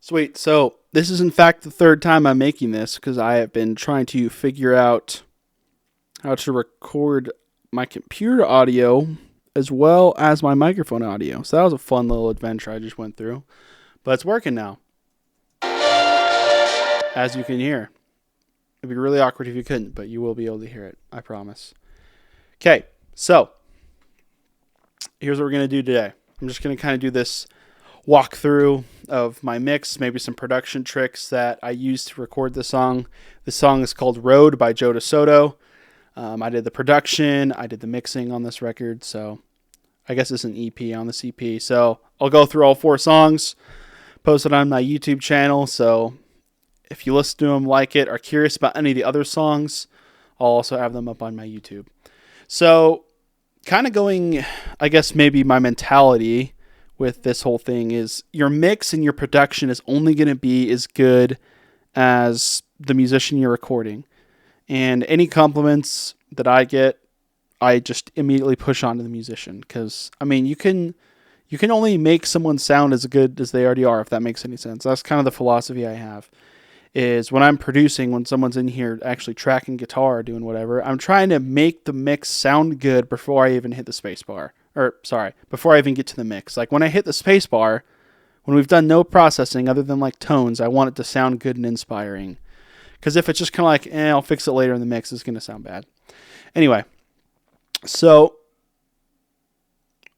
Sweet. So this is in fact the third time I'm making this because I have been trying to figure out how to record my computer audio as well as my microphone audio. So that was a fun little adventure I just went through. But it's working now, as you can hear. It'd be really awkward if you couldn't, but you will be able to hear it. I promise. Okay, so here's what we're going to do today. I'm just going to kind of do this walkthrough of my mix, maybe some production tricks that I used to record the song. The song is called Road by Soto. I did the production, I did the mixing on this record, so I guess it's an EP on this EP. So I'll go through all 4 songs, post it on my YouTube channel, so if you listen to them, like it, are curious about any of the other songs, I'll also have them up on my YouTube. So kind of going, I guess maybe my mentality with this whole thing is your mix and your production is only going to be as good as the musician you're recording. And any compliments that I get, I just immediately push on to the musician. Because, I mean, you can only make someone sound as good as they already are, if that makes any sense. That's kind of the philosophy I have. Is when I'm producing, when someone's in here actually tracking guitar or doing whatever, I'm trying to make the mix sound good before I even hit the space bar. Before I even get to the mix. Like when I hit the space bar, when we've done no processing other than like tones, I want it to sound good and inspiring. Because if it's just kind of like, I'll fix it later in the mix, it's going to sound bad. Anyway, so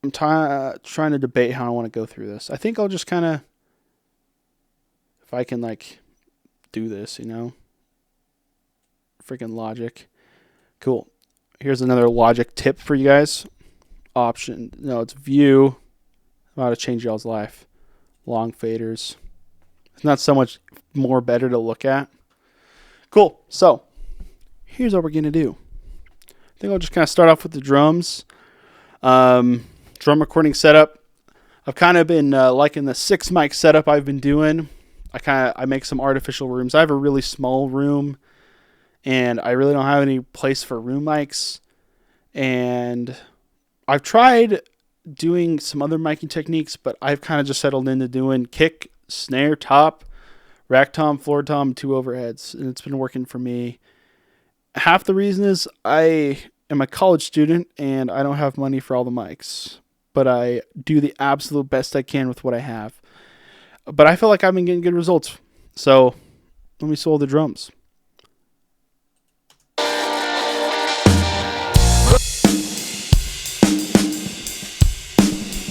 I'm trying to debate how I want to go through this. I think I'll just kind of, if I can like do this, freaking Logic. Cool. Here's another Logic tip for you guys. It's view. I'm about to change y'all's life. Long faders. It's not so much more better to look at. Cool. So here's what we're going to do. I think I'll just kind of start off with the drums. Drum recording setup. I've kind of been liking the 6 mic setup I've been doing. I make some artificial rooms. I have a really small room and I really don't have any place for room mics. And I've tried doing some other miking techniques, but I've kind of just settled into doing kick, snare, top, rack tom, floor tom, 2 overheads, and it's been working for me. Half the reason is I am a college student and I don't have money for all the mics, but I do the absolute best I can with what I have. But I feel like I've been getting good results. So let me solo the drums.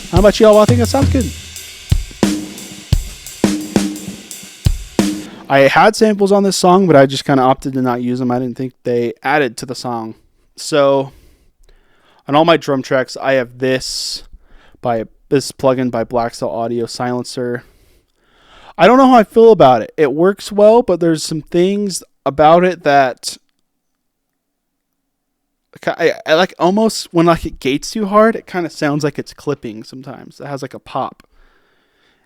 How about y'all? I think that sounds good. I had samples on this song, but I just kind of opted to not use them. I didn't think they added to the song. So on all my drum tracks, I have this plugin by Blackstyle Audio Silencer. I don't know how I feel about it. It works well, but there's some things about it that I like almost when like it gates too hard, it kind of sounds like it's clipping sometimes. It has like a pop.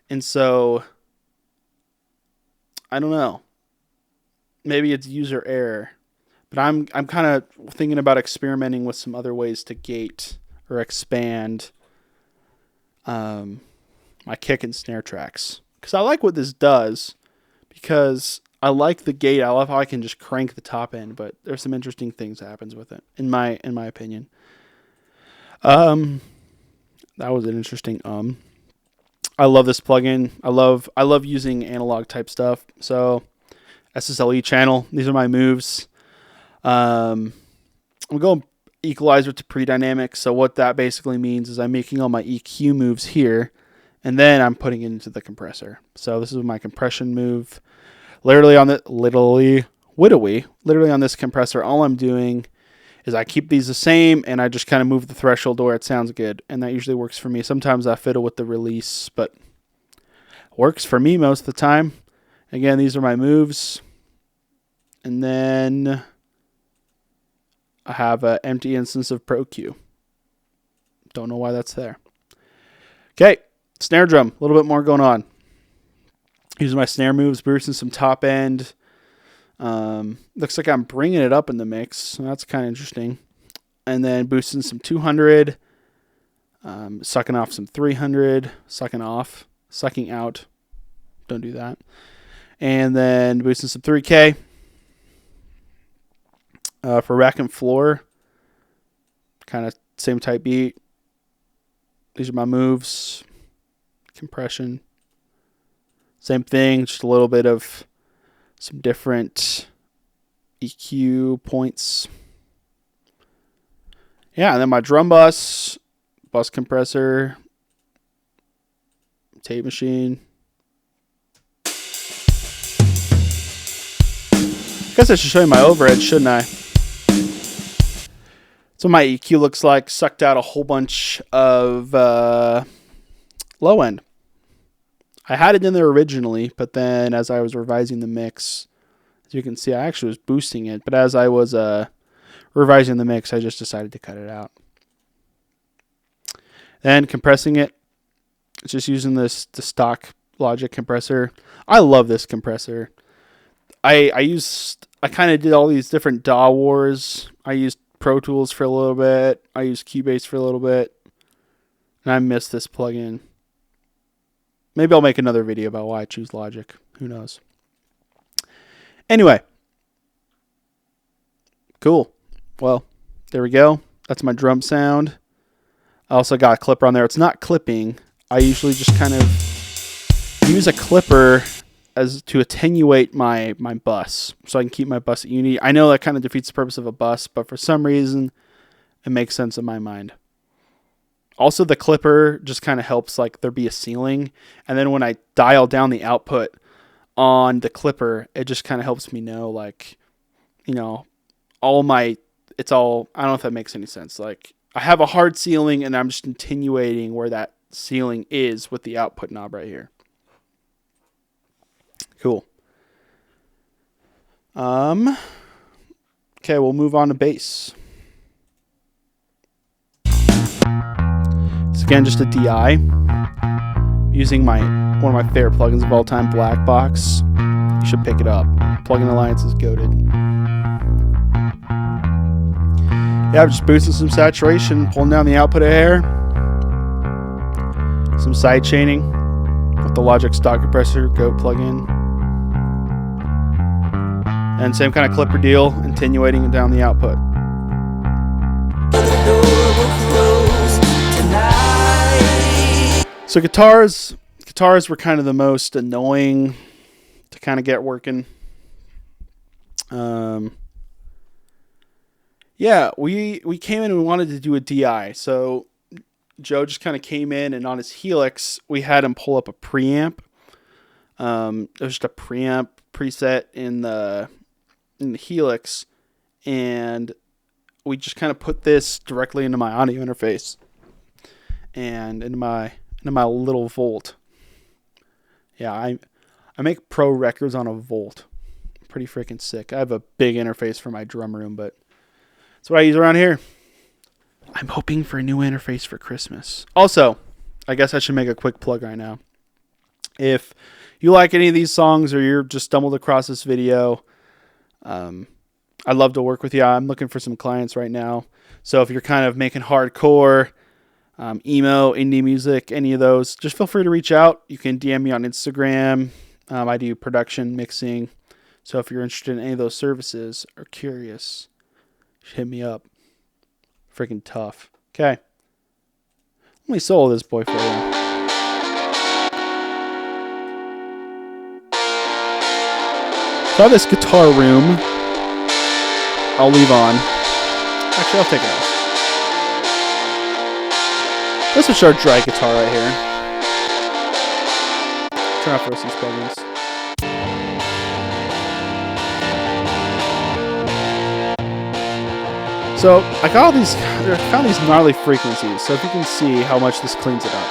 And so I don't know. Maybe it's user error. But I'm kind of thinking about experimenting with some other ways to gate or expand my kick and snare tracks. Because I like what this does, because I like the gate. I love how I can just crank the top end, but there's some interesting things that happens with it, in my opinion. That was an interesting. I love this plugin. I love using analog type stuff. So SSLE channel. These are my moves. I'm going equalizer to pre-dynamic. So what that basically means is I'm making all my EQ moves here, and then I'm putting it into the compressor. So this is my compression move. Literally on this compressor, all I'm doing is I keep these the same, and I just kind of move the threshold to where it sounds good, and that usually works for me. Sometimes I fiddle with the release, but works for me most of the time. Again, these are my moves. And then I have an empty instance of Pro Q. Don't know why that's there. Okay, snare drum. A little bit more going on. Using my snare moves, boosting some top end. Looks like I'm bringing it up in the mix. So that's kind of interesting. And then boosting some 200. Sucking off some 300. Sucking out don't do that. And then boosting some 3K. For rack and floor, kind of same type beat. These are my moves. Compression. Same thing, just a little bit of some different EQ points. Yeah, and then my drum bus compressor, tape machine. I guess I should show you my overhead, shouldn't I? So my EQ looks like. Sucked out a whole bunch of low end. I had it in there originally, but then as I was revising the mix, as you can see, I actually was boosting it. But as I was revising the mix, I just decided to cut it out. Then compressing it, just using the stock Logic compressor. I love this compressor. I kind of did all these different DAW wars. I used Pro Tools for a little bit. I used Cubase for a little bit. And I miss this plugin. Maybe I'll make another video about why I choose Logic. Who knows? Anyway. Cool. Well, there we go. That's my drum sound. I also got a clipper on there. It's not clipping. I usually just kind of use a clipper as to attenuate my bus, so I can keep my bus at unity. I know that kind of defeats the purpose of a bus, but for some reason, it makes sense in my mind. Also, the clipper just kind of helps like there be a ceiling, and then when I dial down the output on the clipper, it just kind of helps me know, like, you know, I don't know if that makes any sense. Like, I have a hard ceiling, and I'm just attenuating where that ceiling is with the output knob right here. Cool. Okay, we'll move on to bass. So again, just a DI. Using one of my favorite plugins of all time, Black Box. You should pick it up. Plugin Alliance is goated. Yeah, I'm just boosting some saturation, pulling down the output of hair. Some side chaining with the Logic stock compressor Goat plugin. And same kind of clipper deal, attenuating it down the output. So guitars were kind of the most annoying to kind of get working. Yeah, we came in and we wanted to do a DI. So Joe just kind of came in, and on his Helix, we had him pull up a preamp. It was just a preamp preset in the Helix, and we just kind of put this directly into my audio interface and into my little Volt. Yeah, I make pro records on a Volt. Pretty freaking sick. I have a big interface for my drum room, but that's what I use around here. I'm hoping for a new interface for Christmas. Also, I guess I should make a quick plug right now. If you like any of these songs, or you're just stumbled across this video, I'd love to work with you. I'm looking for some clients right now. So if you're kind of making hardcore, emo, indie music, any of those, just feel free to reach out. You can DM me on Instagram. I do production, mixing. So if you're interested in any of those services or curious, hit me up. Freaking tough. Okay. Let me solo this boy for you. So I have this guitar room I'll leave on. Actually, I'll take it off. This is our dry guitar right here. Turn off these plugins. So I found these gnarly frequencies. So if you can see how much this cleans it up.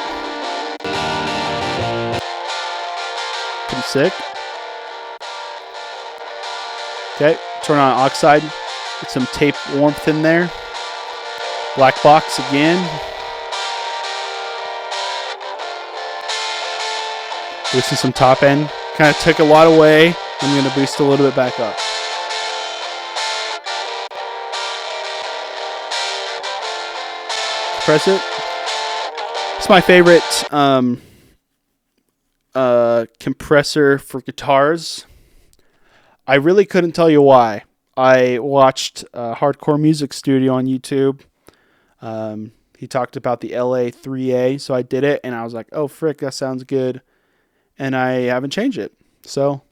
Pretty sick. Okay, turn on oxide. Get some tape warmth in there. Black box again. Boosting some top end. Kind of took a lot away. I'm going to boost a little bit back up. Press it. It's my favorite compressor for guitars. I really couldn't tell you why. I watched Hardcore Music Studio on YouTube. He talked about the LA3A, so I did it, and I was like, oh, frick, that sounds good. And I haven't changed it. So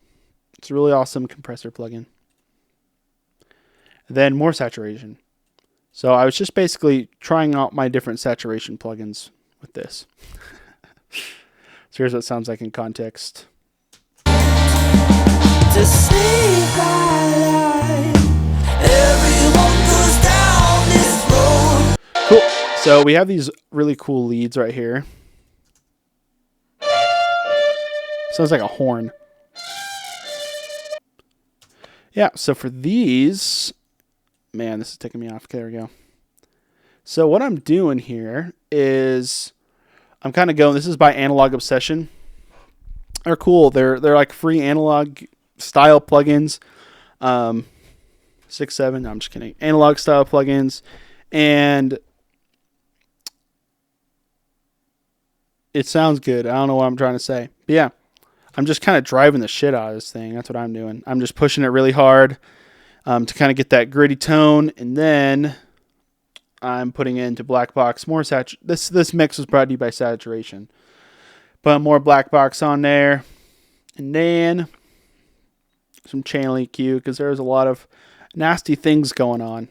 it's a really awesome compressor plugin. Then more saturation. So I was just basically trying out my different saturation plugins with this. So here's what it sounds like in context. To save my life, everyone goes down this road. Cool. So we have these really cool leads right here. Sounds like a horn. Yeah, so for these, man, this is taking me off. Okay, there we go. So what I'm doing here is I'm kind of going, this is by Analog Obsession. They're cool. They're like free analog style plugins. 6.7, no, I'm just kidding. Analog style plugins. And it sounds good. I don't know what I'm trying to say. But yeah, I'm just kind of driving the shit out of this thing. That's what I'm doing. I'm just pushing it really hard to kind of get that gritty tone. And then I'm putting it into black box. More This mix was brought to you by Saturation. Put more black box on there. And then some channel EQ because there's a lot of nasty things going on.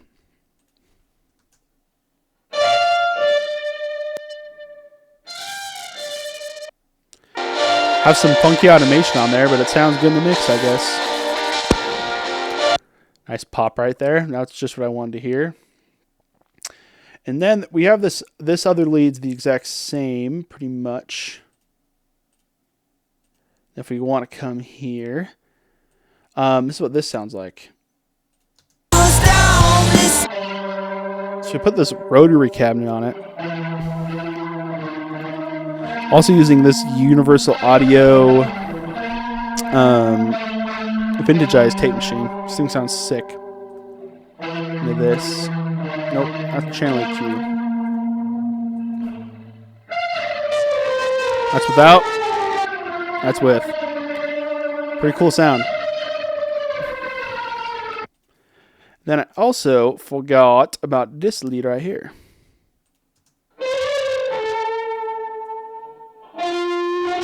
Have some funky automation on there, but it sounds good in the mix, I guess. Nice pop right there. That's just what I wanted to hear. And then we have this other lead's the exact same, pretty much. If we want to come here, this is what this sounds like. So we put this rotary cabinet on it. Also using this Universal Audio vintagized tape machine. This thing sounds sick. Look at this. Nope, that's channel EQ. That's without. That's with. Pretty cool sound. Then I also forgot about this lead right here.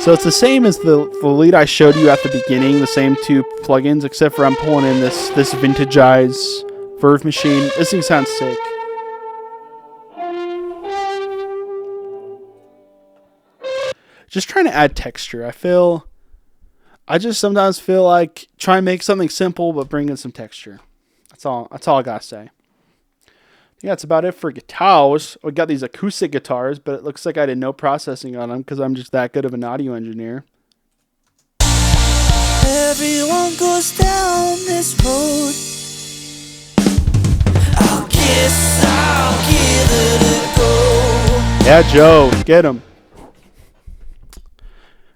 So it's the same as the lead I showed you at the beginning, the same two plugins, except for I'm pulling in this vintagized Verve machine. This thing sounds sick. Just trying to add texture. I just sometimes feel like try and make something simple but bring in some texture. That's all I gotta say. Yeah, that's about it for guitars. We got these acoustic guitars, but it looks like I did no processing on them because I'm just that good of an audio engineer. Everyone goes down this road. I guess I'll give it a go. Yeah, Joe, get him.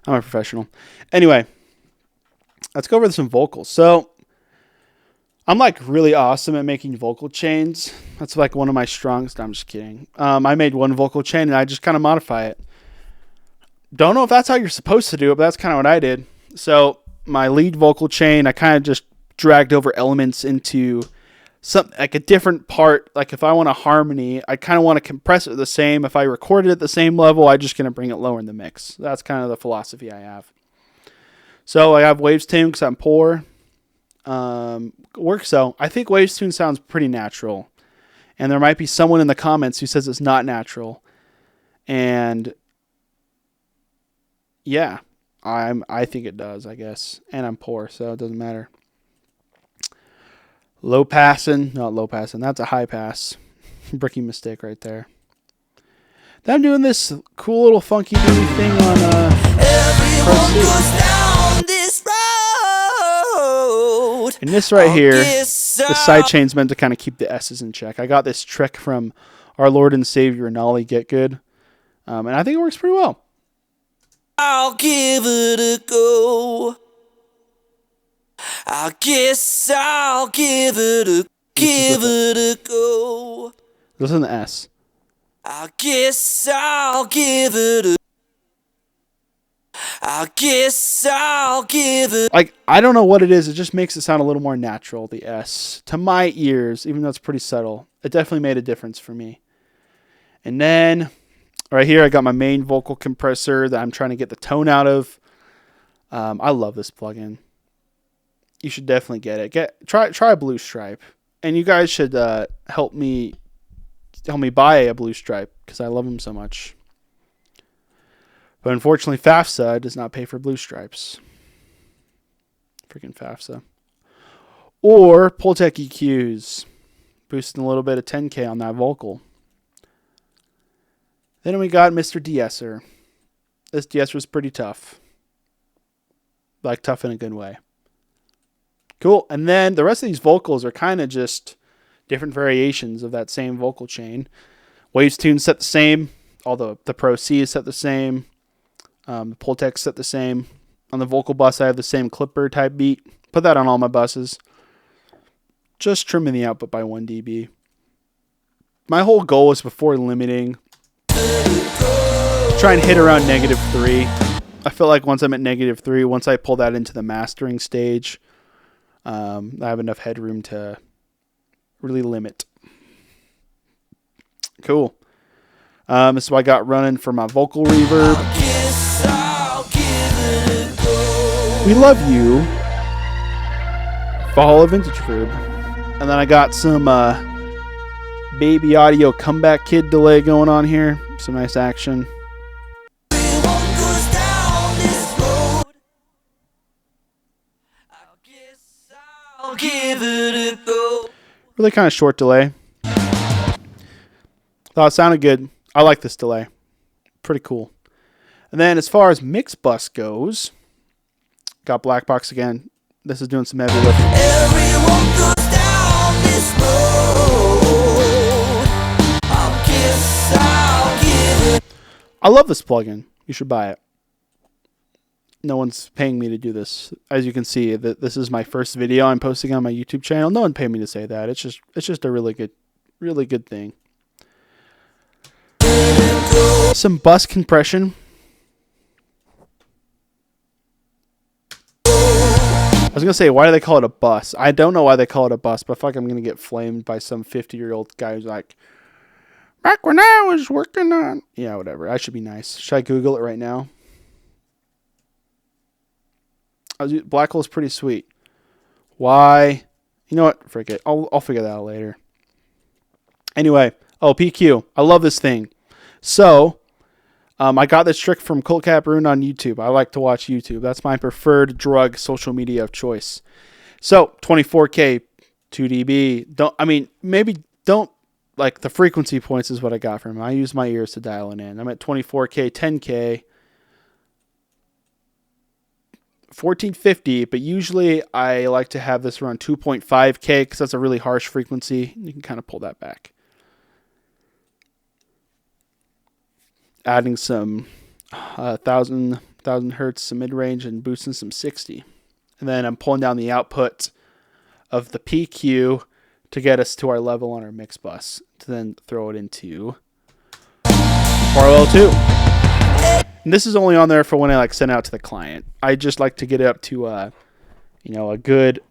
I'm a professional. Anyway, let's go over some vocals. So I'm like really awesome at making vocal chains. That's like one of my strongest. I'm just kidding. I made one vocal chain and I just kind of modify it. Don't know if that's how you're supposed to do it, but that's kind of what I did. So my lead vocal chain, I kind of just dragged over elements into some like a different part. Like if I want a harmony, I kind of want to compress it the same. If I record it at the same level, I'm just going to bring it lower in the mix. That's kind of the philosophy I have. So I have waves tuned because I'm poor. So I think waves tune sounds pretty natural, and there might be someone in the comments who says it's not natural, and yeah, I think it does, I guess, and I'm poor, so it doesn't matter. Not low passing, that's a high pass. Rookie mistake right there. Then I'm doing this cool little funky thing on Pro C. And this right here, the side chain's meant to kind of keep the S's in check. I got this trick from our Lord and Savior, Nolly Get Good. And I think it works pretty well. I'll give it a go. I guess I'll give it a go. Listen to the S. I guess I'll give it a I guess I'll give it. Like, I don't know what it is. It just makes it sound a little more natural, the S. To my ears, even though it's pretty subtle, it definitely made a difference for me. And then right here, I got my main vocal compressor that I'm trying to get the tone out of. I love this plugin. You should definitely get it. Try a Blue Stripe. And you guys should help me buy a Blue Stripe because I love them so much. But unfortunately, FAFSA does not pay for Blue Stripes. Freaking FAFSA. Or Pultec EQs. Boosting a little bit of 10K on that vocal. Then we got Mr. De-esser. This de-esser was pretty tough. Like, tough in a good way. Cool. And then the rest of these vocals are kind of just different variations of that same vocal chain. Waves tune set the same. Although the Pro C is set the same. The Pultec set the same. On the vocal bus, I have the same clipper type beat. Put that on all my buses. Just trimming the output by 1 dB. My whole goal was before limiting, try and hit around -3. I feel like once I'm at -3, once I pull that into the mastering stage, I have enough headroom to really limit. Cool. This is what I got running for my vocal reverb. We love you. Follow Vintage Verb. And then I got some Baby Audio Comeback Kid delay going on here. Some nice action. Really kind of short delay. Thought it sounded good. I like this delay. Pretty cool. And then as far as mix bus goes, got Black Box again. This is doing some heavy lifting. Everyone goes down this road. I love this plugin. You should buy it. No one's paying me to do this. As you can see, that this is my first video I'm posting on my YouTube channel. No one paid me to say that. It's just a really good thing. Some bus compression. I was going to say, why do they call it a bus? I don't know why they call it a bus, but I feel like I'm going to get flamed by some 50-year-old guy who's like, back when I was working on... Yeah, whatever. I should be nice. Should I Google it right now? Black hole is pretty sweet. Why? You know what? Frick it. I'll figure that out later. Anyway. Oh, PQ. I love this thing. So... I got this trick from Colt Caparoon on YouTube. I like to watch YouTube. That's my preferred drug social media of choice. So 24K, 2 dB. Maybe don't like the frequency points is what I got from him. I use my ears to dial it in. I'm at 24K, 10K, 1450. But usually I like to have this around 2.5K because that's a really harsh frequency. You can kind of pull that back. Adding some 1000 hertz, some mid-range, and boosting some 60. And then I'm pulling down the output of the PQ to get us to our level on our mix bus to then throw it into Parallel 2. And this is only on there for when I send out to the client. I just like to get it up to a good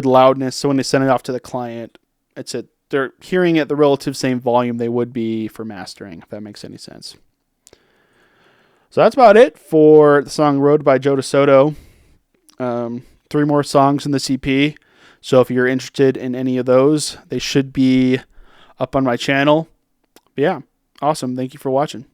loudness, so when they send it off to the client, they're hearing it the relative same volume they would be for mastering, if that makes any sense. So that's about it for the song Road by Soto. 3 more songs in the CP. So if you're interested in any of those, they should be up on my channel. But yeah, awesome. Thank you for watching.